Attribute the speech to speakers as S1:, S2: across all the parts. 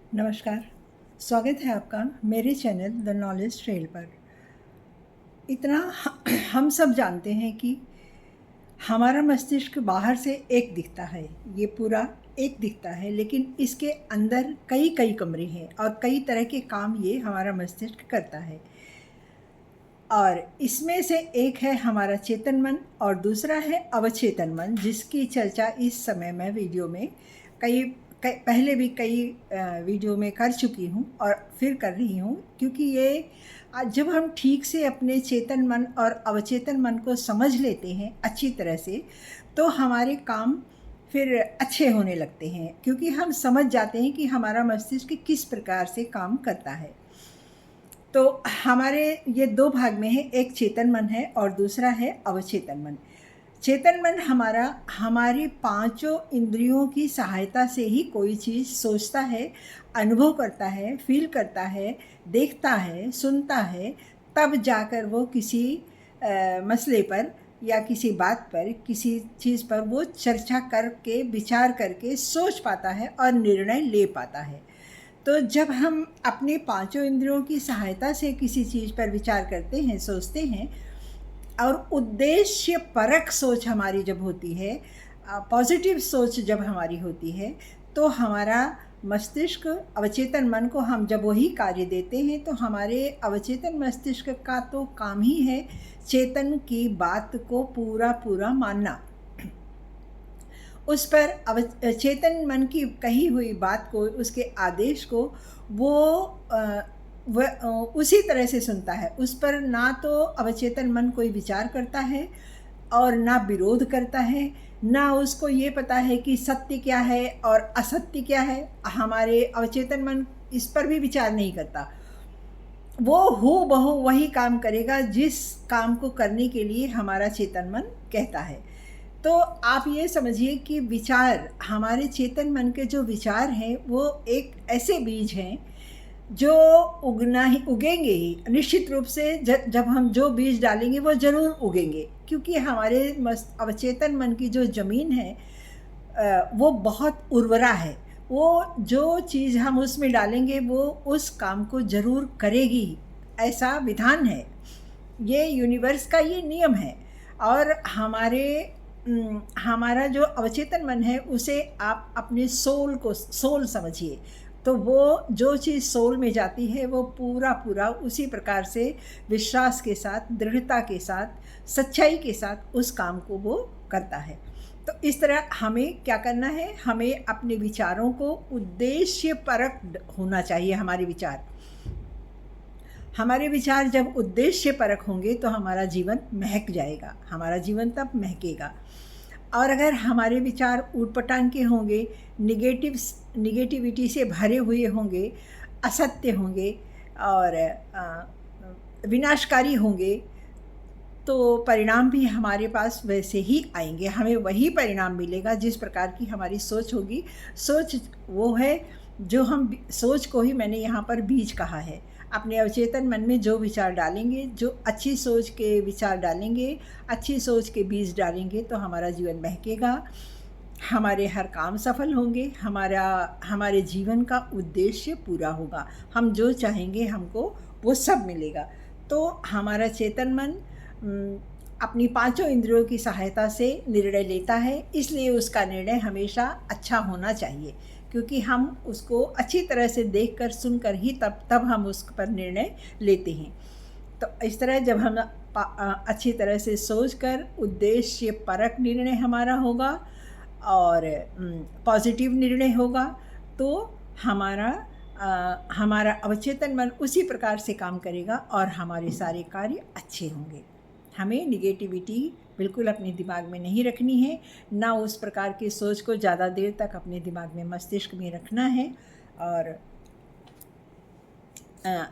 S1: नमस्कार, स्वागत है आपका मेरे चैनल द नॉलेज ट्रेल पर। इतना हम सब जानते हैं कि हमारा मस्तिष्क बाहर से एक दिखता है, ये पूरा एक दिखता है, लेकिन इसके अंदर कई कई कमरे हैं और कई तरह के काम ये हमारा मस्तिष्क करता है। और इसमें से एक है हमारा चेतन मन और दूसरा है अवचेतन मन, जिसकी चर्चा इस समय मैं वीडियो में पहले भी कई वीडियो में कर चुकी हूँ और फिर कर रही हूँ, क्योंकि ये जब हम ठीक से अपने चेतन मन और अवचेतन मन को समझ लेते हैं अच्छी तरह से, तो हमारे काम फिर अच्छे होने लगते हैं, क्योंकि हम समझ जाते हैं कि हमारा मस्तिष्क किस प्रकार से काम करता है। तो हमारे ये दो भाग में है, एक चेतन मन है और दूसरा है अवचेतन मन। चेतन मन हमारी पांचों इंद्रियों की सहायता से ही कोई चीज़ सोचता है, अनुभव करता है, फील करता है, देखता है, सुनता है, तब जाकर वो किसी मसले पर या किसी बात पर, किसी चीज़ पर वो चर्चा करके, विचार करके सोच पाता है और निर्णय ले पाता है। तो जब हम अपने पांचों इंद्रियों की सहायता से किसी चीज़ पर विचार करते हैं, सोचते हैं, और उद्देश्य परक सोच हमारी जब होती है, पॉजिटिव सोच जब हमारी होती है, तो हमारा मस्तिष्क, अवचेतन मन को हम जब वही कार्य देते हैं, तो हमारे अवचेतन मस्तिष्क का तो काम ही है चेतन की बात को पूरा पूरा मानना, उस पर चेतन मन की कही हुई बात को, उसके आदेश को वो उसी तरह से सुनता है। उस पर ना तो अवचेतन मन कोई विचार करता है और ना विरोध करता है, ना उसको ये पता है कि सत्य क्या है और असत्य क्या है। हमारे अवचेतन मन इस पर भी विचार नहीं करता, वो हूबहू वही काम करेगा जिस काम को करने के लिए हमारा चेतन मन कहता है। तो आप ये समझिए कि विचार, हमारे चेतन मन के जो विचार हैं, वो एक ऐसे बीज हैं जो उगेंगे ही निश्चित रूप से। जब हम जो बीज डालेंगे वो ज़रूर उगेंगे, क्योंकि हमारे अवचेतन मन की जो ज़मीन है वो बहुत उर्वरा है। वो जो चीज़ हम उसमें डालेंगे वो उस काम को ज़रूर करेगी, ऐसा विधान है। ये यूनिवर्स का ये नियम है। और हमारा जो अवचेतन मन है, उसे आप अपने सोल समझिए। तो वो जो चीज़ सोल में जाती है, वो पूरा पूरा उसी प्रकार से विश्वास के साथ, दृढ़ता के साथ, सच्चाई के साथ उस काम को वो करता है। तो इस तरह हमें क्या करना है, हमें अपने विचारों को उद्देश्य परक होना चाहिए। हमारे विचार जब उद्देश्य परक होंगे तो हमारा जीवन महक जाएगा, हमारा जीवन तब महकेगा। और अगर हमारे विचार ऊटपटांग के होंगे, निगेटिविटी से भरे हुए होंगे, असत्य होंगे और विनाशकारी होंगे, तो परिणाम भी हमारे पास वैसे ही आएंगे। हमें वही परिणाम मिलेगा जिस प्रकार की हमारी सोच होगी। सोच वो है जो हम, सोच को ही मैंने यहाँ पर बीज कहा है। अपने अवचेतन मन में जो विचार डालेंगे, जो अच्छी सोच के विचार डालेंगे, अच्छी सोच के बीज डालेंगे, तो हमारा जीवन महकेगा, हमारे हर काम सफल होंगे, हमारे जीवन का उद्देश्य पूरा होगा, हम जो चाहेंगे हमको वो सब मिलेगा। तो हमारा चेतन मन अपनी पांचों इंद्रियों की सहायता से निर्णय लेता है, इसलिए उसका निर्णय हमेशा अच्छा होना चाहिए, क्योंकि हम उसको अच्छी तरह से देखकर, सुनकर ही तब हम उस पर निर्णय लेते हैं। तो इस तरह जब हम अच्छी तरह से सोचकर उद्देश्य परक निर्णय हमारा होगा और पॉजिटिव निर्णय होगा, तो हमारा अवचेतन मन उसी प्रकार से काम करेगा और हमारे सारे कार्य अच्छे होंगे। हमें निगेटिविटी बिल्कुल अपने दिमाग में नहीं रखनी है, ना उस प्रकार की सोच को ज़्यादा देर तक अपने दिमाग में, मस्तिष्क में रखना है। और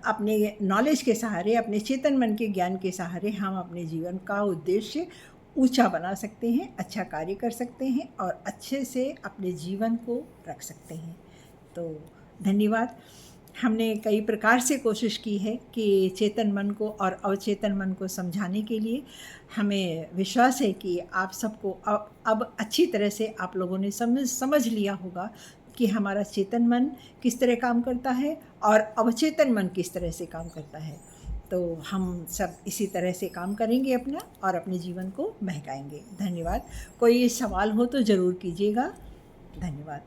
S1: अपने नॉलेज के सहारे, अपने चेतन मन के ज्ञान के सहारे हम अपने जीवन का उद्देश्य ऊंचा बना सकते हैं, अच्छा कार्य कर सकते हैं और अच्छे से अपने जीवन को रख सकते हैं। तो धन्यवाद। हमने कई प्रकार से कोशिश की है कि चेतन मन को और अवचेतन मन को समझाने के लिए। हमें विश्वास है कि आप सबको अब अच्छी तरह से आप लोगों ने समझ लिया होगा। कि हमारा चेतन मन किस तरह काम करता है और अवचेतन मन किस तरह से काम करता है। तो हम सब इसी तरह से काम करेंगे अपना और अपने जीवन को महकाएंगे। धन्यवाद। कोई सवाल हो तो ज़रूर कीजिएगा। धन्यवाद।